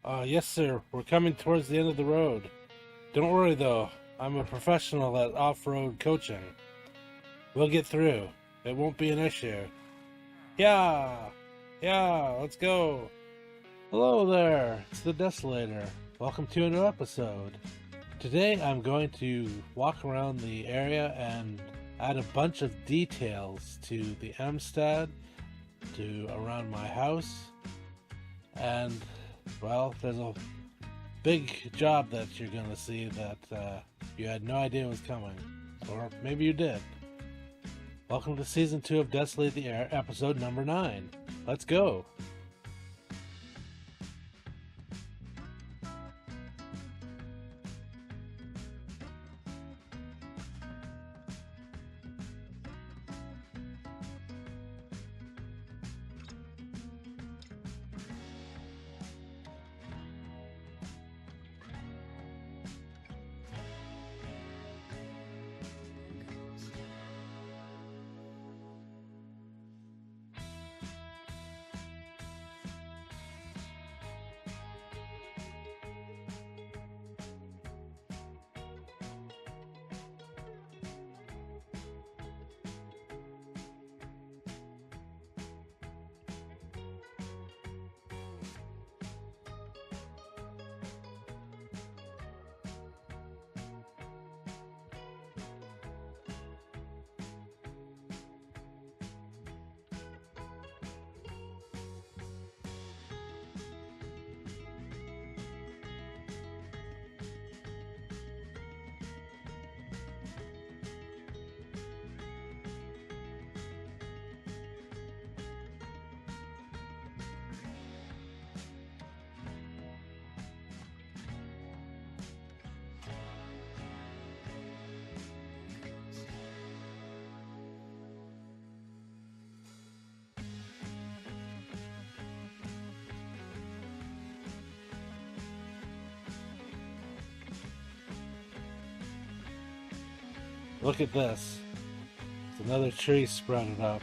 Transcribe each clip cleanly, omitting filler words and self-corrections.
Yes, sir. We're coming towards the end of the road. Don't worry, though. I'm a professional at off-road coaching. We'll get through. It won't be an issue. Yeah! Yeah, let's go! Hello there, it's the Desolator. Welcome to a new episode. Today I'm going to walk around the area and add a bunch of details to the Amstad, to around my house, and, well, there's a big job that you're going to see that you had no idea was coming. Or maybe you did. Welcome to Season 2 of Desolate the Air, episode number 9. Let's go! Look at this. It's another tree sprouted up.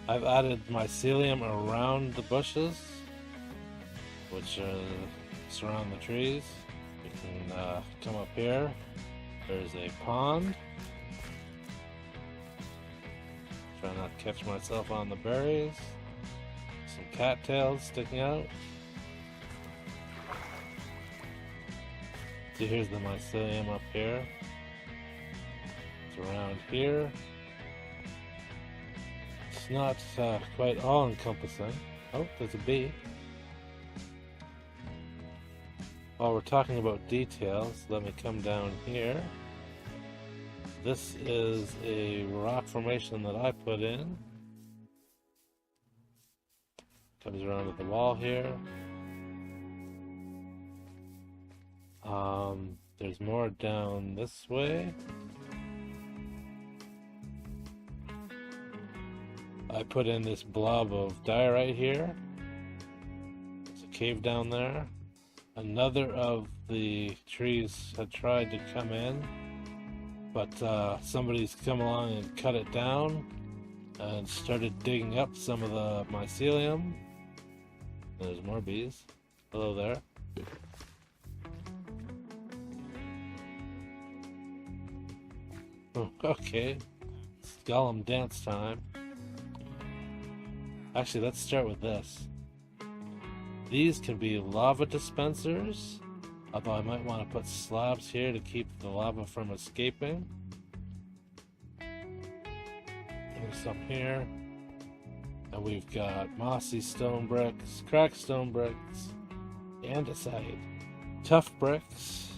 I've added mycelium around the bushes, which surround the trees. You can come up here. There's a pond. Try not to catch myself on the berries. Some cattails sticking out. See, here's the mycelium up here. It's around here. It's not quite all-encompassing. Oh, there's a bee. While we're talking about details, let me come down here. This is a rock formation that I put in. Comes around to the wall here. There's more down this way. I put in this blob of diorite here. There's a cave down there. Another of the trees had tried to come in, but somebody's come along and cut it down and started digging up some of the mycelium. There's more bees. Hello there. Okay, it's Gollum dance time. Actually, let's start with this. These can be lava dispensers, although I might want to put slabs here to keep the lava from escaping. There's some here. And we've got mossy stone bricks, cracked stone bricks, andesite, tough bricks,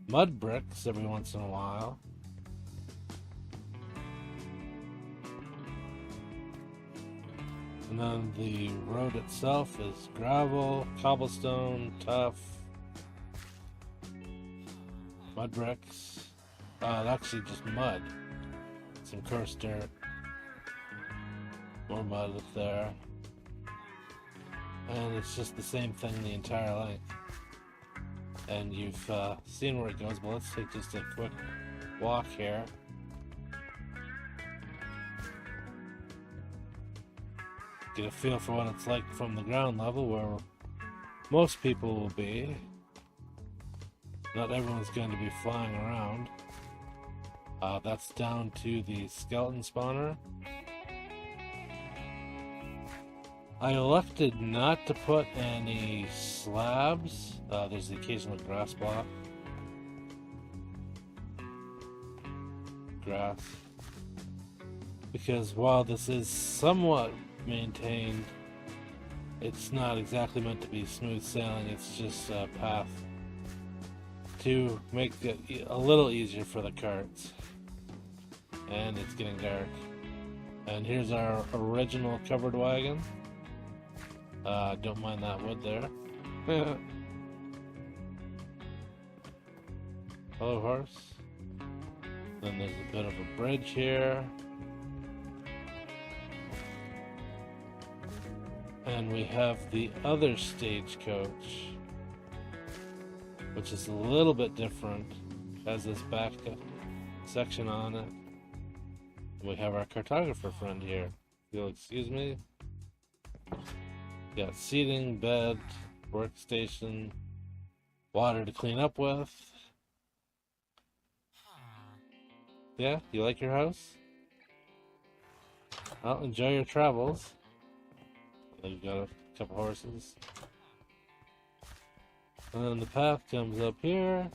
mud bricks every once in a while. And then the road itself is gravel, cobblestone, tough, mud bricks, actually just mud, some coarse dirt, more mud up there, and it's just the same thing the entire length. And you've seen where it goes, but let's take just a quick walk here. get a feel for what it's like from the ground level where most people will be. Not everyone's going to be flying around. That's down to the skeleton spawner. I elected not to put any slabs. There's the occasional grass block. Grass. Because while this is somewhat maintained, it's not exactly meant to be smooth sailing. It's just a path to make it a little easier for the carts. And it's getting dark. And here's our original covered wagon. Don't mind that wood there. Hello, horse. Then there's a bit of a bridge here. And we have the other stagecoach, which is a little bit different. Has this back section on it. We have our cartographer friend here. If you'll excuse me. Got seating, bed, workstation, water to clean up with. Yeah, you like your house? Well, enjoy your travels. We've got a couple horses. And then the path comes up here.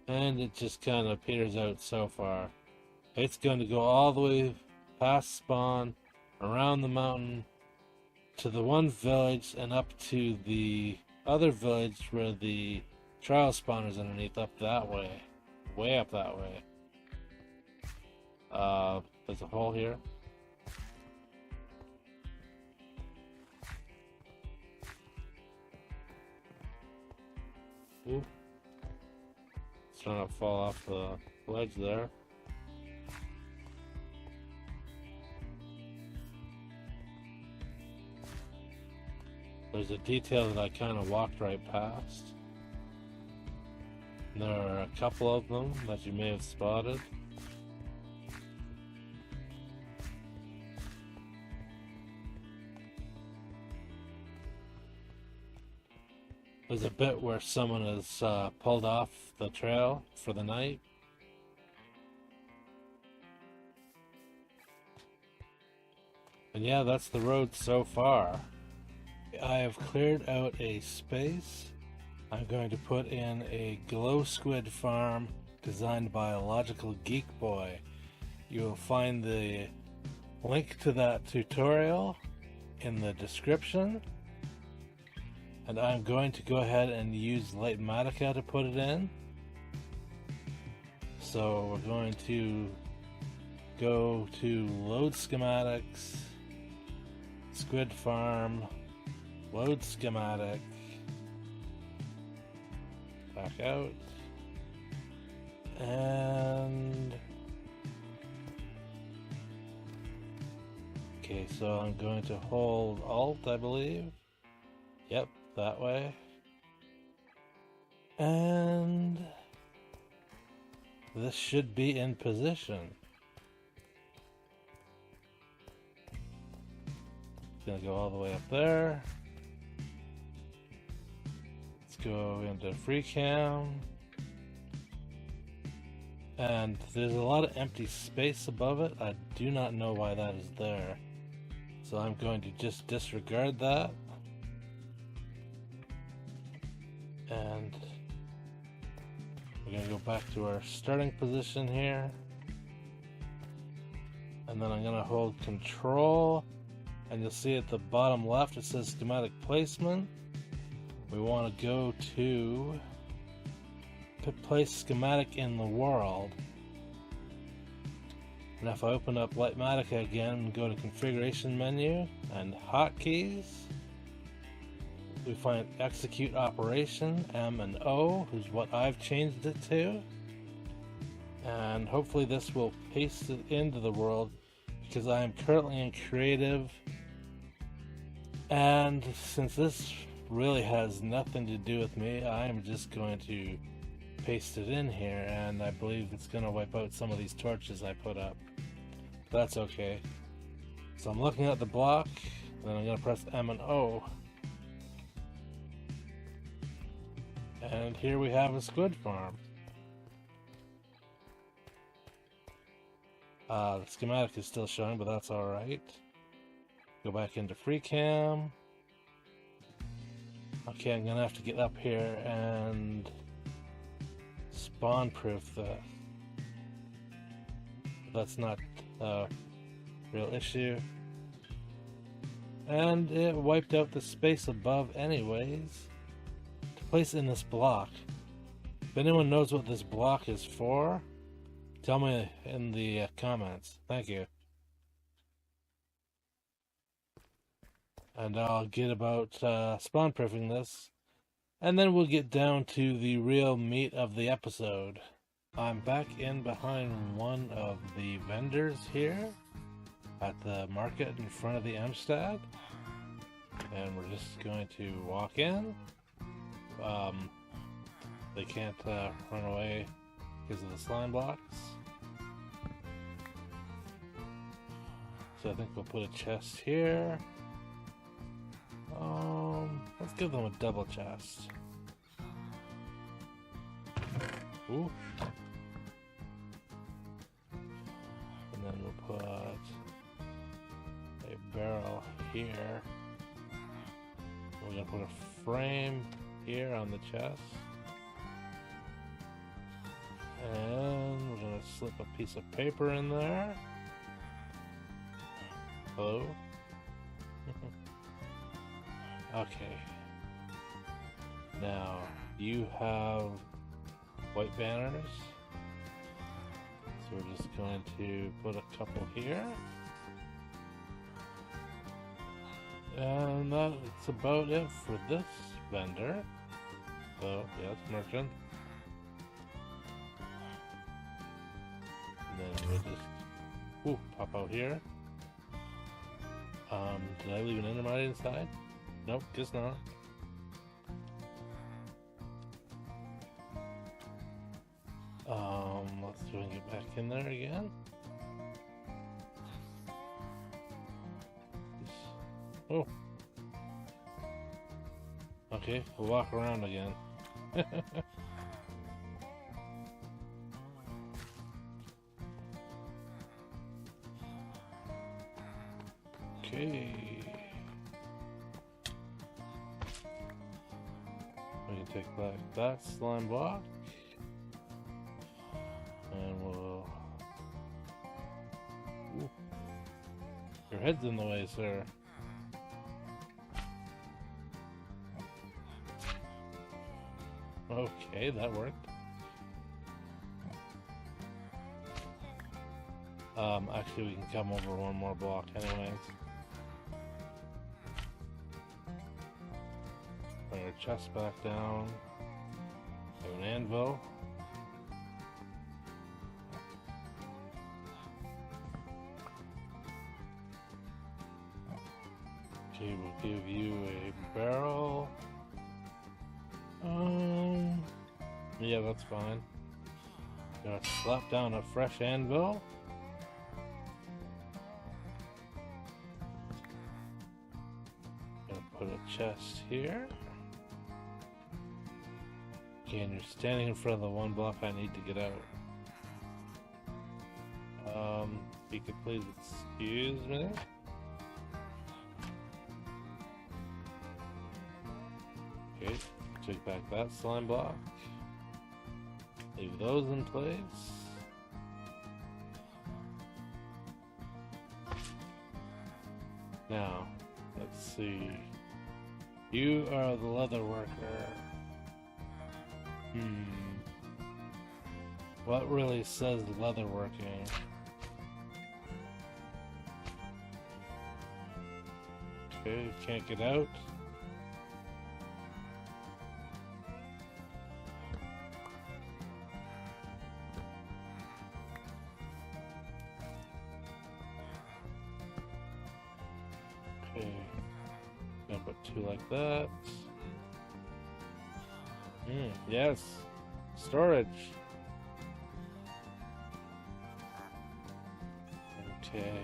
And it just kind of peters out so far. It's going to go all the way past spawn, around the mountain, to the one village, and up to the other village where the trial spawner's underneath, up that way. Way up that way. There's a hole here. Ooh. It's trying to fall off the ledge there. There's a detail that I kind of walked right past. There are a couple of them that you may have spotted. There's a bit where someone has pulled off the trail for the night. And yeah, that's the road so far. I have cleared out a space. I'm going to put in a glow squid farm designed by a logical geek boy. You will find the link to that tutorial in the description. And I'm going to go ahead and use Litematica to put it in. So we're going to go to load schematics, squid farm, load schematic, back out, and okay, so I'm going to hold Alt, I believe. Yep, that way. And this should be in position. Gonna go all the way up there. Let's go into free cam. And there's a lot of empty space above it. I do not know why that is there. So I'm going to just disregard that. And we're going to go back to our starting position here. And then I'm going to hold Control. And you'll see at the bottom left it says schematic placement. We want to go to place schematic in the world. And if I open up Litematica again and go to configuration menu and hotkeys, we find execute operation, M and O, is what I've changed it to. And hopefully this will paste it into the world, because I am currently in creative. And since this really has nothing to do with me, I am just going to paste it in here, and I believe it's going to wipe out some of these torches I put up. That's okay. So I'm looking at the block, then I'm going to press M and O. And here we have a squid farm. The schematic is still showing, but that's alright. Go back into free cam. Okay, I'm going to have to get up here and spawn proof that. That's not a real issue. And it wiped out the space above anyways. To place in this block. If anyone knows what this block is for, tell me in the comments. Thank you. And I'll get about spawn proofing this. And then we'll get down to the real meat of the episode. I'm back in behind one of the vendors here at the market in front of the Amstad. And we're just going to walk in. They can't run away because of the slime blocks. So I think we'll put a chest here. Let's give them a double chest. Ooh. And then we'll put a barrel here. We're gonna put a frame here on the chest. And we're gonna slip a piece of paper in there. Hello? Okay. Now, you have white banners. So we're just going to put a couple here. And that's about it for this vendor. So, yes, merchant. And then we'll just pop out here. Did I leave an endermite inside? Nope, guess not. Let's see if we can get back in there again. Oh. Okay, we'll walk around again. Okay. We can take back that slime block. And we'll... Ooh. Your head's in the way, sir. Okay, that worked. Actually, we can come over one more block anyways. Bring our chest back down. Have an anvil. Okay, we'll give you a barrel. Yeah, that's fine. Gonna slap down a fresh anvil. Gonna put a chest here. Okay, and you're standing in front of the one block I need to get out. If you could please excuse me. Okay, take back that slime block. Leave those in place. Now, let's see. You are the leather worker. What really says leather working? Okay, can't get out. Okay, gonna put two like that. Yes, storage. Okay.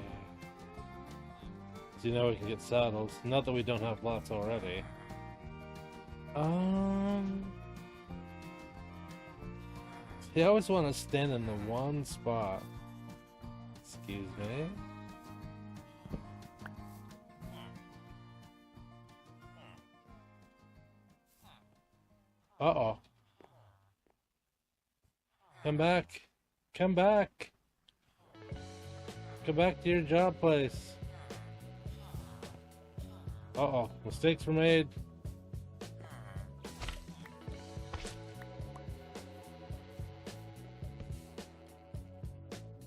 So you know we can get saddles. Not that we don't have lots already. See, I always want to stand in the one spot. Excuse me. Uh-oh. Come back. Come back. Come back to your job place. Uh-oh. Mistakes were made.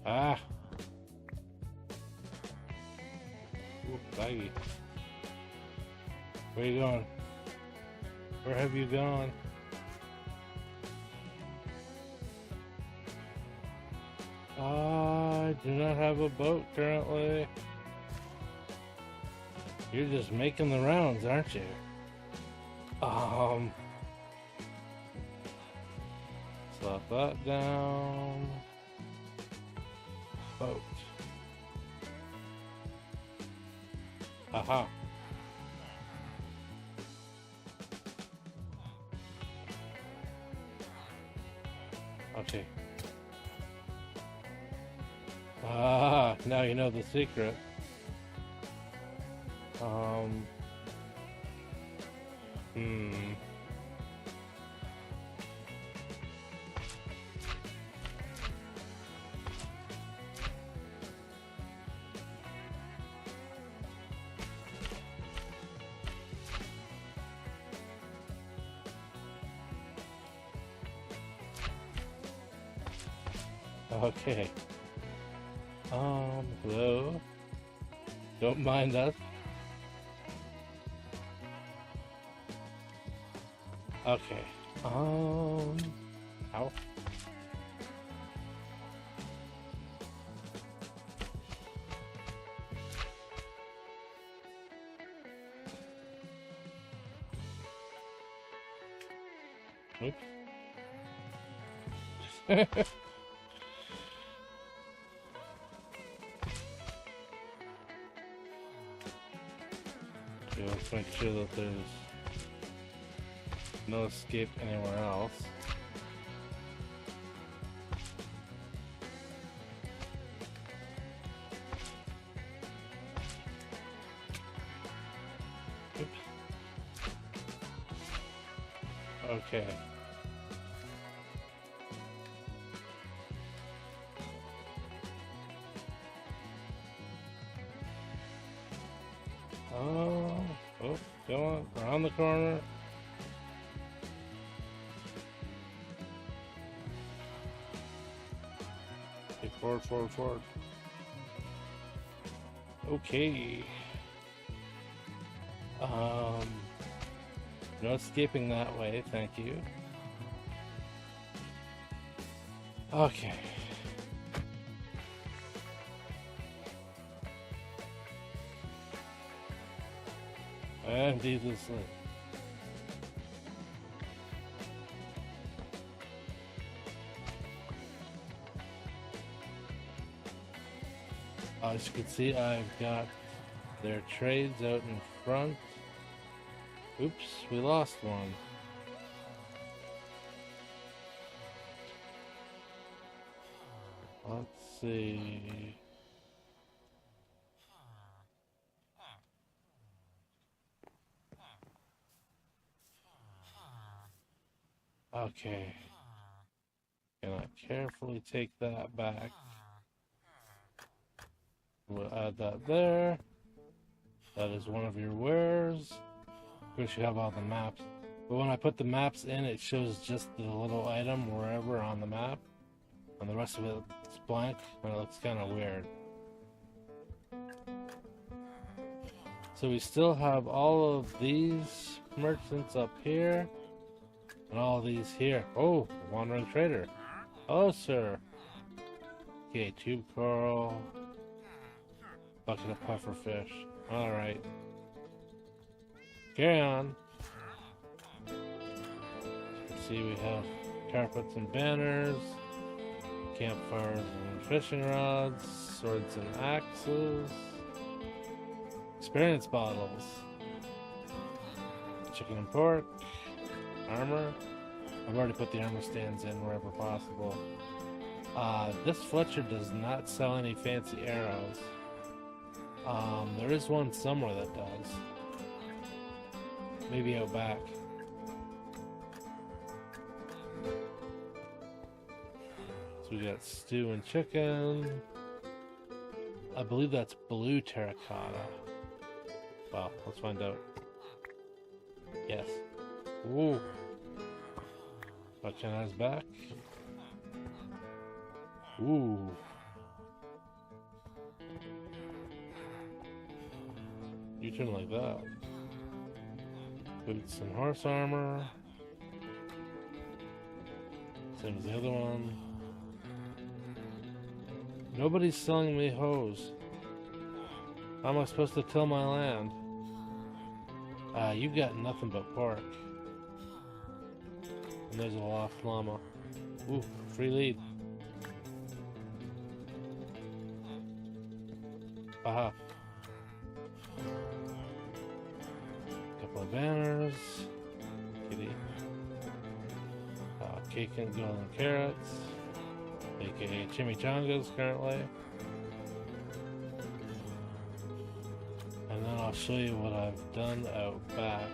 Ah. Ooh, baggy. Where you going? Where have you gone? I do not have a boat currently. You're just making the rounds, aren't you? Slap that down. Boat. Aha. Okay. Ah, now you know the secret. Okay. Hello? Don't mind us. Okay. Ow. Oops. Okay, let's make sure that there's no escape anywhere else. Oops. Okay. Oh, go on, around the corner. Okay, forward. Okay. No escaping that way, thank you. Okay. And needlessly. As you can see, I've got their trades out in front. Oops, we lost one. Let's see. Okay. Can I carefully take that back? We'll add that there. That is one of your wares. Of course, you have all the maps. But when I put the maps in, it shows just the little item wherever on the map. And the rest of it is blank, and it looks kind of weird. So we still have all of these merchants up here. And all of these here. Oh, wandering trader. Hello, sir. Okay, tube coral. Bucket of pufferfish. Alright. Carry on. As you can see, we have carpets and banners, campfires and fishing rods, swords and axes, experience bottles. Chicken and pork. Armor. I've already put the armor stands in wherever possible. This Fletcher does not sell any fancy arrows. There is one somewhere that does. Maybe out back. So we got stew and chicken. I believe that's blue terracotta. Well, let's find out. Yes. Ooh. Watch eyes back. Ooh. You turn like that. Boots and horse armor. Same as the other one. Nobody's selling me hose. How am I supposed to till my land? You got nothing but pork. And there's a lost llama. Ooh, free lead. Baja. Couple of banners. Kitty. Cake and golden carrots. AKA chimichangas currently. And then I'll show you what I've done out back.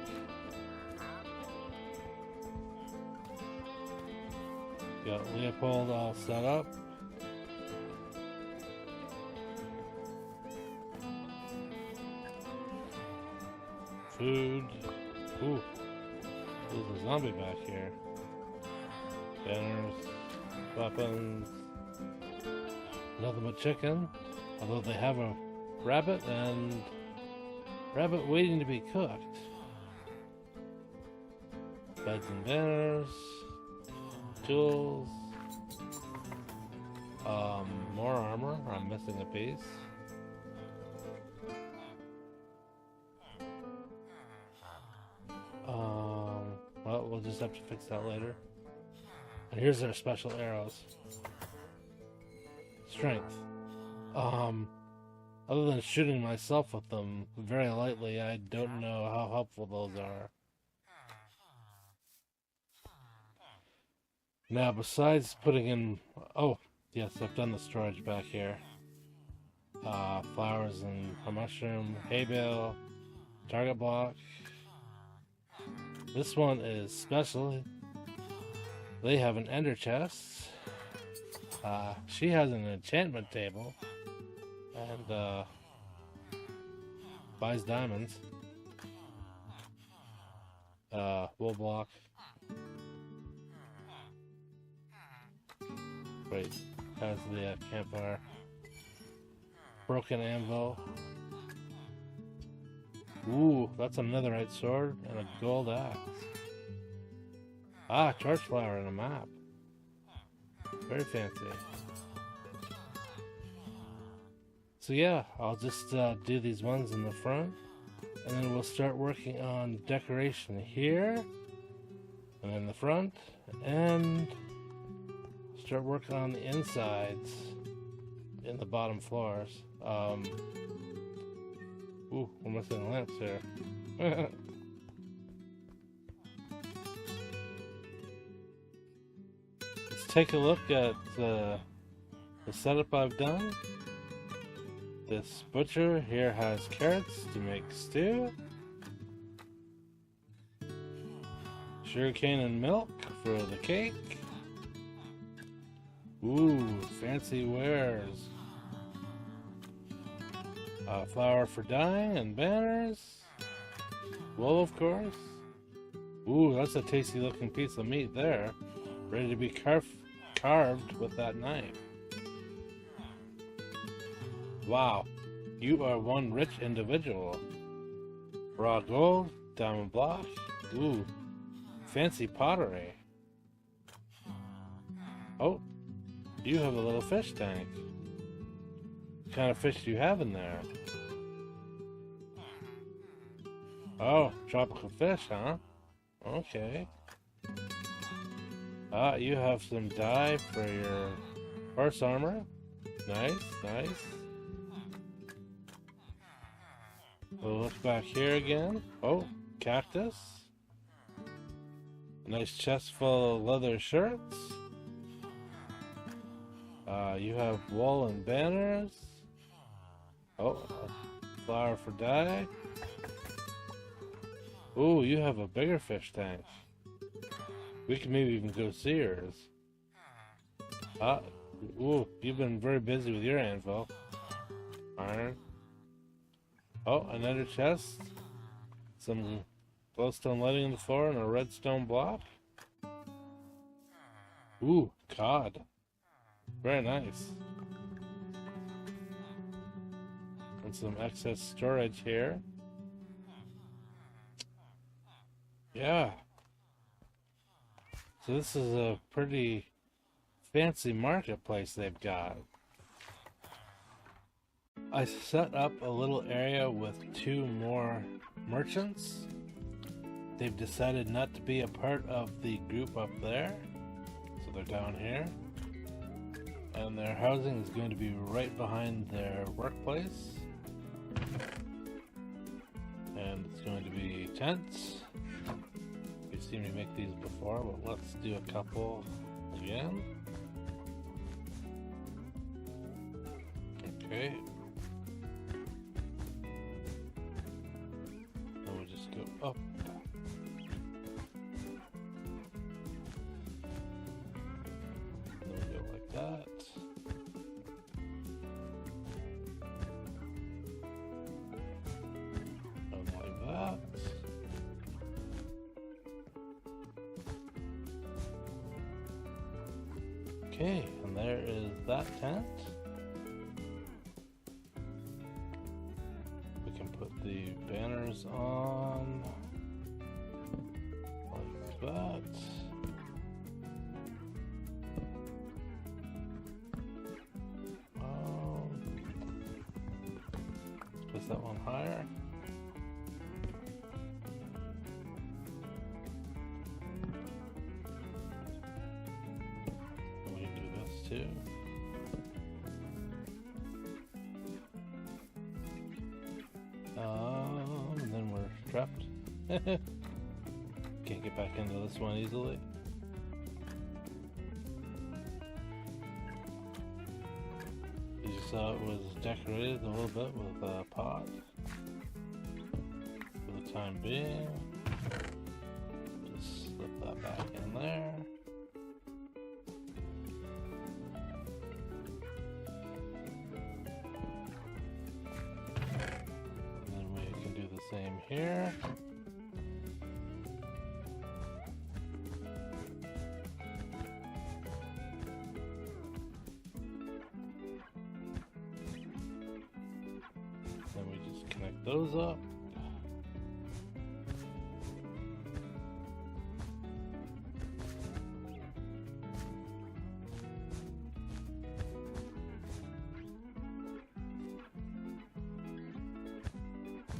Got Leopold all set up. Food. Ooh. There's a zombie back here. Banners. Weapons. Nothing but chicken. Although they have a rabbit and rabbit waiting to be cooked. Beds and banners. Tools. More armor. I'm missing a piece. Well, we'll just have to fix that later. And here's our special arrows. Strength. Other than shooting myself with them very lightly, I don't know how helpful those are. Now, besides putting in... Oh, yes, I've done the storage back here. Flowers and a mushroom, hay bale, target block. This one is special. They have an ender chest. She has an enchantment table. And, buys diamonds. Wool block. Wait, has the campfire. Broken anvil. Ooh, that's a netherite sword and a gold axe. Church flower and a map. Very fancy. So yeah, I'll just do these ones in the front, and then we'll start working on decoration here, and in the front, and start working on the insides in the bottom floors. Ooh, we're missing lamps here. Let's take a look at the setup I've done. This butcher here has carrots to make stew. Sugarcane and milk for the cake. Ooh, fancy wares. Flour for dyeing and banners. Wool, of course. Ooh, that's a tasty looking piece of meat there. Ready to be carved with that knife. Wow, you are one rich individual. Raw gold, diamond block. Ooh, fancy pottery. Oh, you have a little fish tank. What kind of fish do you have in there? Oh, tropical fish, huh? Okay. You have some dye for your horse armor. Nice, nice. We'll look back here again. Oh, cactus. Nice chest full of leather shirts. You have wool and banners. Oh, a flower for dye. Ooh, you have a bigger fish tank. We can maybe even go see yours. Ooh, you've been very busy with your anvil. Iron. Oh, another chest. Some glowstone lighting on the floor and a redstone block. Ooh, cod. Very nice. And some excess storage here. Yeah. So this is a pretty fancy marketplace they've got. I set up a little area with 2 more merchants. They've decided not to be a part of the group up there, so they're down here. And their housing is going to be right behind their workplace. And it's going to be tents. You've seen me make these before, but let's do a couple again. Okay. And we'll just go up. And we'll go like that. And like that. Okay, and there is that tent. We can put the banners on like that. Let's place that one higher. Too. And then we're trapped. Can't get back into this one easily. You saw it was decorated a little bit with a pot for the time being. Just slip that back in there. Same here. Then we just connect those up.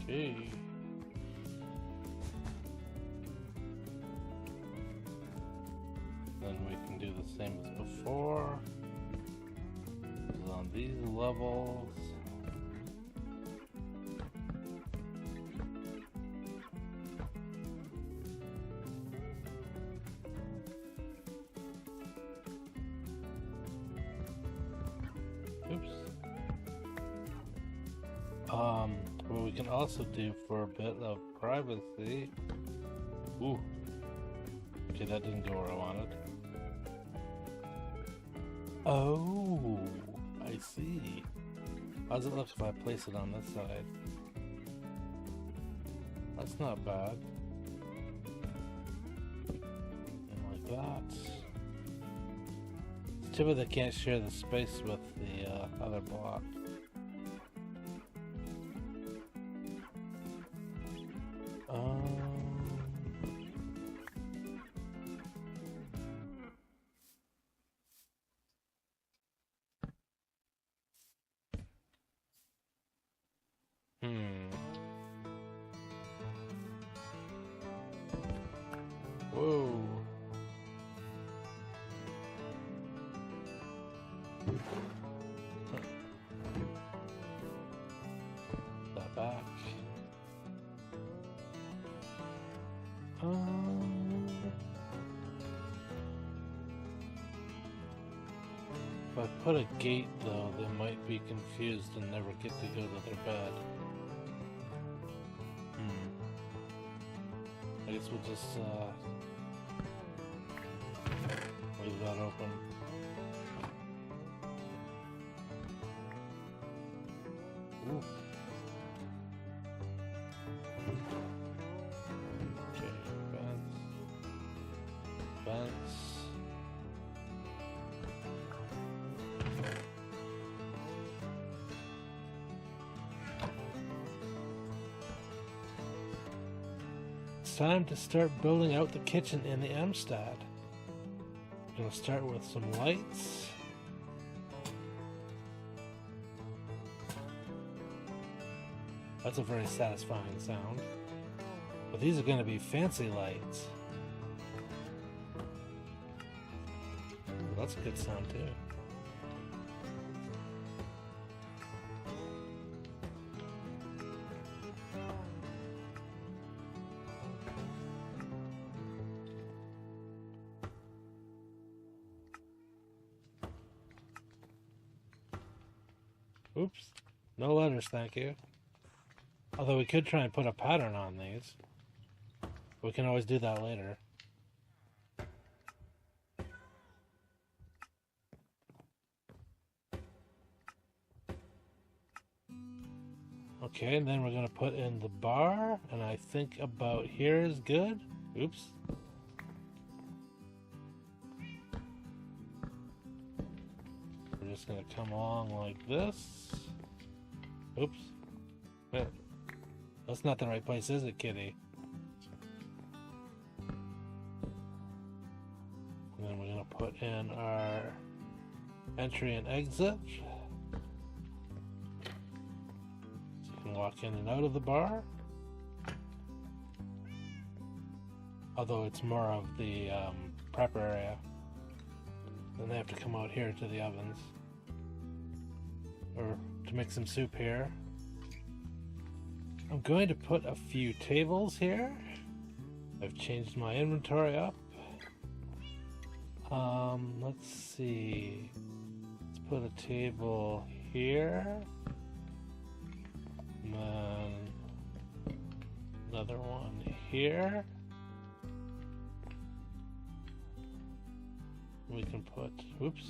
Okay. Then we can do the same as before. This is on these levels. Oops. What we can also do for a bit of privacy. Ooh. Okay, that didn't go where I wanted. Oh, I see. How does it look if I place it on this side? That's not bad. And like that. It's too bad they can't share the space with the other block. Whoa. That back. If I put a gate, though, they might be confused and never get to go to their bed. I guess we'll just leave that open. Ooh. Okay, vents. It's time to start building out the kitchen in the Amstad. I'm gonna start with some lights. That's a very satisfying sound. But these are going to be fancy lights. Well, that's a good sound too. Oops. No letters, thank you. Although we could try and put a pattern on these. We can always do that later. Okay, and then we're going to put in the bar, and I think about here is good. Oops. We're just going to come along like this. Oops. Wait. That's not the right place, is it, kitty? And then we're going to put in our entry and exit. So you can walk in and out of the bar. Although it's more of the prep area. Then they have to come out here to the ovens. Or to make some soup here. I'm going to put a few tables here. I've changed my inventory up. Let's see. Let's put a table here. And then another one here. We can put, oops,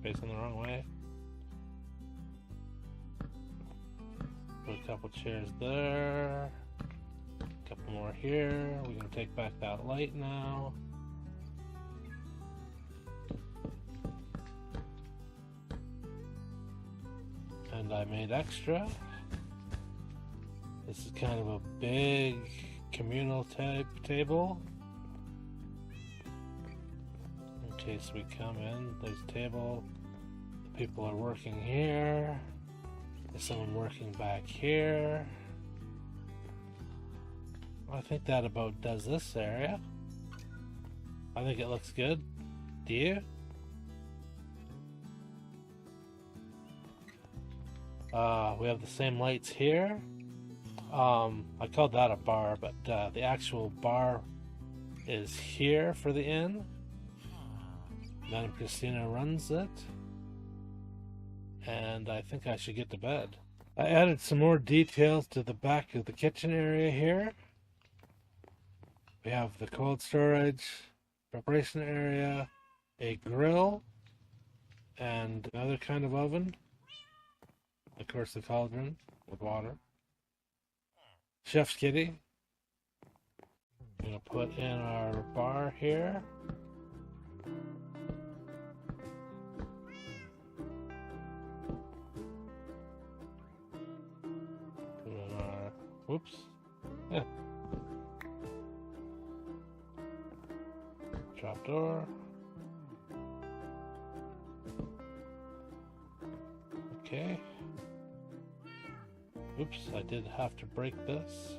facing the wrong way. Put a couple chairs there. A couple more here. We can take back that light now. And I made extra. This is kind of a big communal type table. In case we come in, there's a table. The people are working here. There's someone working back here. I think that about does this area. I think it looks good. Do you? We have the same lights here. I called that a bar, but the actual bar is here for the inn. Madam Christina runs it. And I think I should get to bed. I added some more details to the back of the kitchen area here. We have the cold storage, preparation area, a grill, and another kind of oven. Of course, the cauldron with water. Chef's kitty. I'm going to put in our bar here. Put in our, whoops. Yeah. Trap door. Okay. Oops, I did have to break this.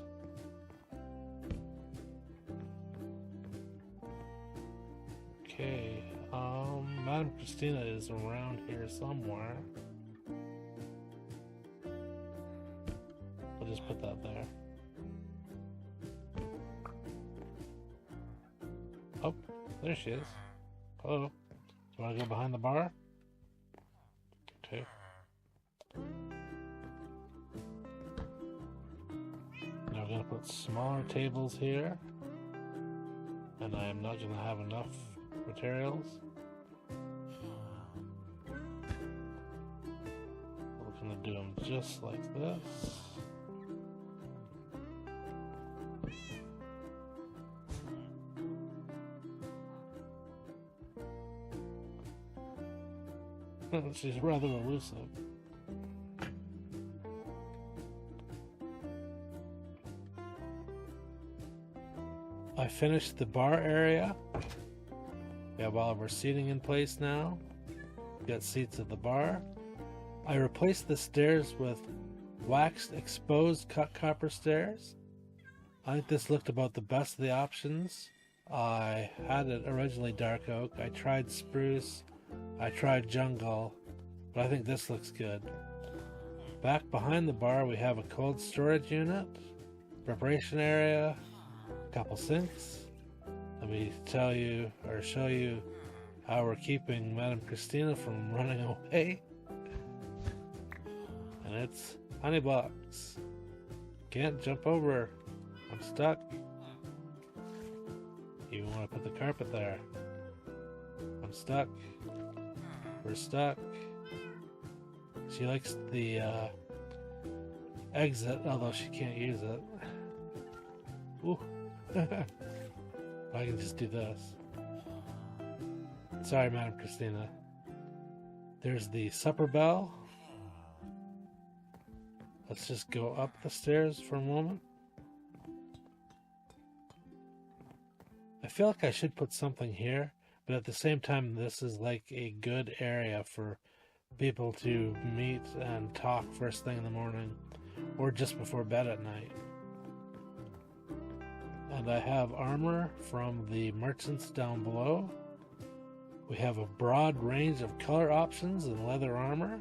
Okay, Madam Christina is around here somewhere. I'll just put that there. There she is. Hello. You want to go behind the bar? Okay. Now we're going to put smaller tables here. And I am not going to have enough materials. We're going to do them just like this. She's rather elusive. I finished the bar area. We have all of our seating in place now. Got seats at the bar. I replaced the stairs with waxed exposed cut copper stairs. I think this looked about the best of the options. I had it originally dark oak. I tried spruce. I tried jungle. But I think this looks good. Back behind the bar we have a cold storage unit, preparation area, a couple sinks. Let me tell you or show you how we're keeping Madame Christina from running away. And it's honey blocks. Can't jump over her. I'm stuck. You want to put the carpet there. I'm stuck. We're stuck. She likes the exit, although she can't use it. Ooh. I can just do this. Sorry, Madam Christina. There's the supper bell. Let's just go up the stairs for a moment. I feel like I should put something here, but at the same time, this is like a good area for people to meet and talk first thing in the morning or just before bed at night. And I have armor from the merchants down below. We have a broad range of color options in leather armor.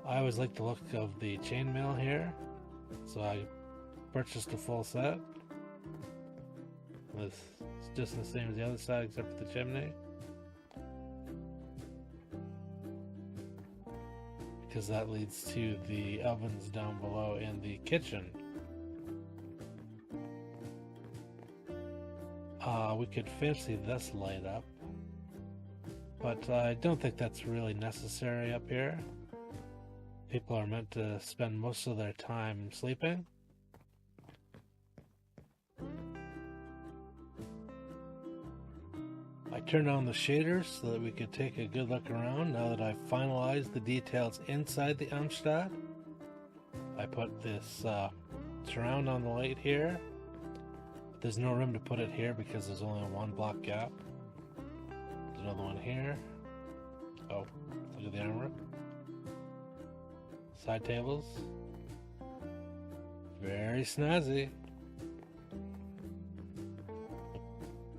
I always like the look of the chainmail here, so I purchased a full set. It's just the same as the other side except for the chimney. Because that leads to the ovens down below in the kitchen. We could fancy this light up, but I don't think that's really necessary up here. People are meant to spend most of their time sleeping. I turned on the shaders so that we could take a good look around now that I've finalized the details inside the Amstadt. I put this surround on the light here. There's no room to put it here because there's only a one block gap. There's another one here. Oh, look at the armor. Side tables. Very snazzy.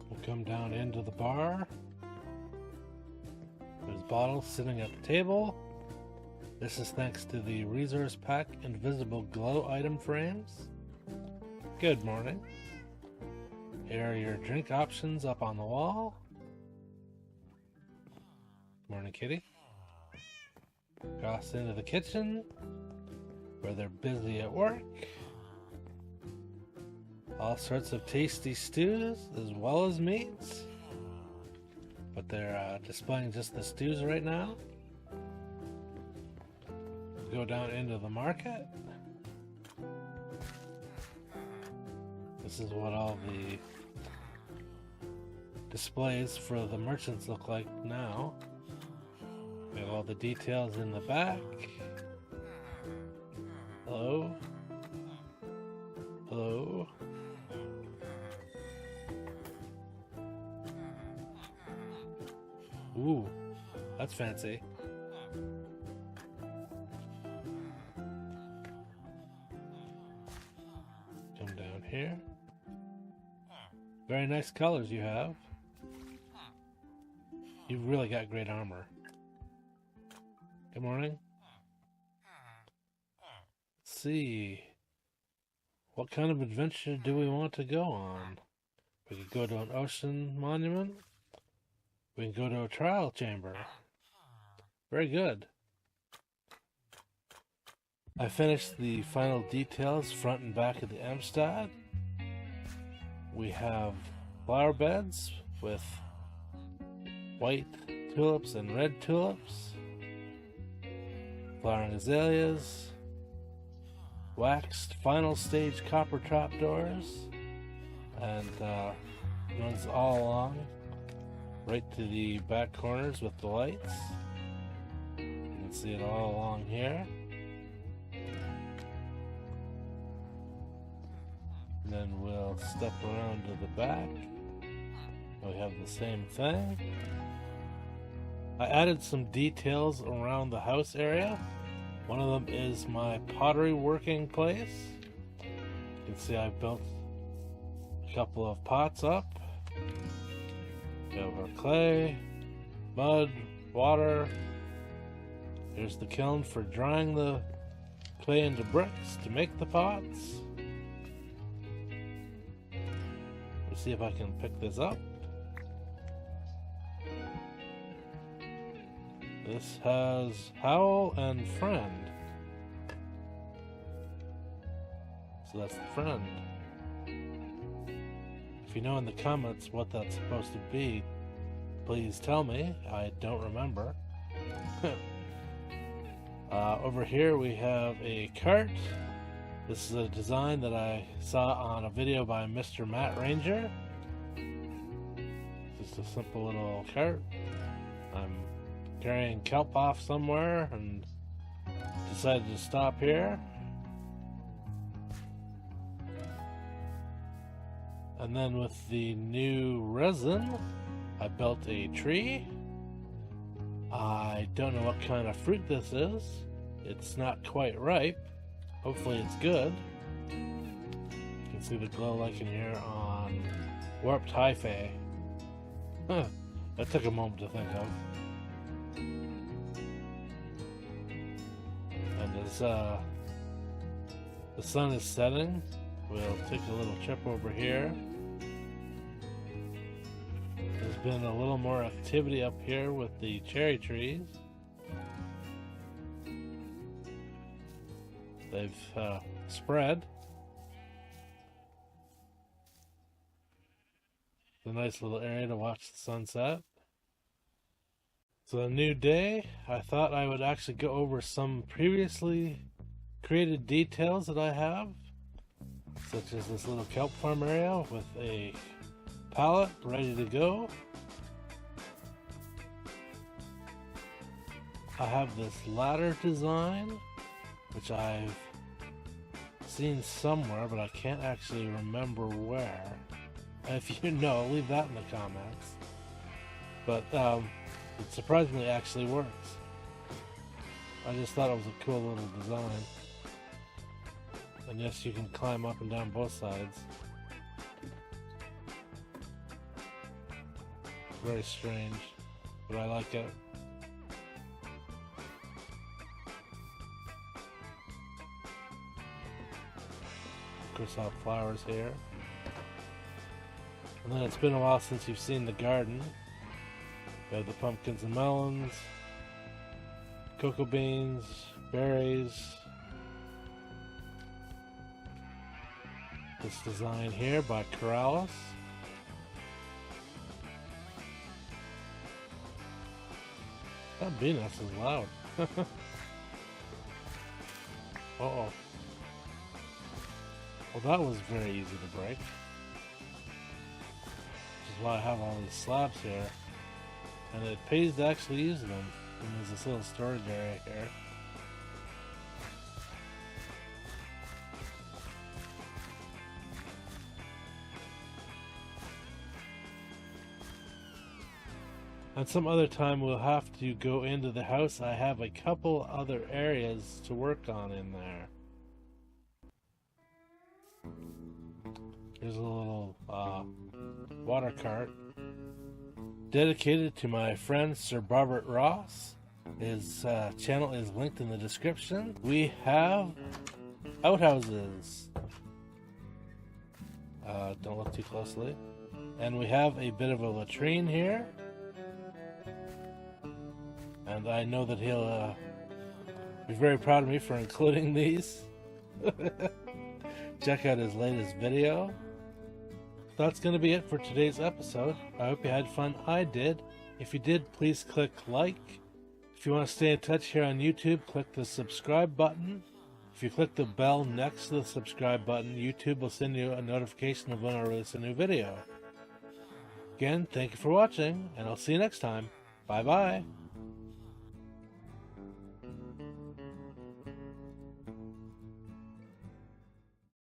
We'll come down into the bar. There's bottles sitting at the table. This is thanks to the resource pack invisible glow item frames. Good morning. Here are your drink options up on the wall. Morning, kitty. Cross into the kitchen, where they're busy at work. All sorts of tasty stews, as well as meats. But they're displaying just the stews right now. Go down into the market. This is what all the displays for the merchants look like now. We have all the details in the back. Hello. Hello. Ooh, that's fancy. Come down here. Very nice colors you have. You've really got great armor. Good morning. Let's see. What kind of adventure do we want to go on? We can go to an ocean monument. We can go to a trial chamber. Very good. I finished the final details front and back of the Amstrad. We have flower beds with white tulips and red tulips, flowering azaleas, waxed final stage copper trapdoors, and runs all along right to the back corners with the lights. You can see it all along here. And then we'll step around to the back. We have the same thing. I added some details around the house area. One of them is my pottery working place. You can see I built a couple of pots up. We have our clay, mud, water. Here's the kiln for drying the clay into bricks to make the pots. Let's see if I can pick this up. This has Howl and Friend. So that's the friend. If you know in the comments what that's supposed to be, please tell me. I don't remember. Over here we have a cart. This is a design that I saw on a video by Mr. Matt Ranger. Just a simple little cart. I'm carrying kelp off somewhere and decided to stop here. And then with the new resin, I built a tree. I don't know what kind of fruit this is. It's not quite ripe. Hopefully it's good. You can see the glow lichen here on Warped Hyphae. Huh, that took a moment to think of. And as the sun is setting, we'll take a little trip over here. There's been a little more activity up here with the cherry trees. They've spread. It's a nice little area to watch the sunset. So a new day, I thought I would actually go over some previously created details that I have, such as this little kelp farm area with a pallet ready to go. I have this ladder design, which I've seen somewhere, but I can't actually remember where. If you know, leave that in the comments. But it surprisingly actually works. I just thought it was a cool little design. And yes, you can climb up and down both sides. Very strange, but I like it. Of course, I have flowers here. And then it's been a while since you've seen the garden. We have the pumpkins and melons, cocoa beans, berries. This design here by Corrales. That Venus is loud. Uh-oh. Well, that was very easy to break. Which is why I have all these slabs here. And it pays to actually use them. And there's this little storage area here. And some other time we'll have to go into the house. I have a couple other areas to work on in there. Here's a little water cart dedicated to my friend Sir Robert Ross. His channel is linked in the description. We have outhouses. Don't look too closely. And we have a bit of a latrine here. And I know that he'll be very proud of me for including these. Check out his latest video. That's going to be it for today's episode. I hope you had fun. I did. If you did, please click like. If you want to stay in touch here on YouTube, click the subscribe button. If you click the bell next to the subscribe button, YouTube will send you a notification of when I release a new video. Again, thank you for watching, and I'll see you next time. Bye-bye.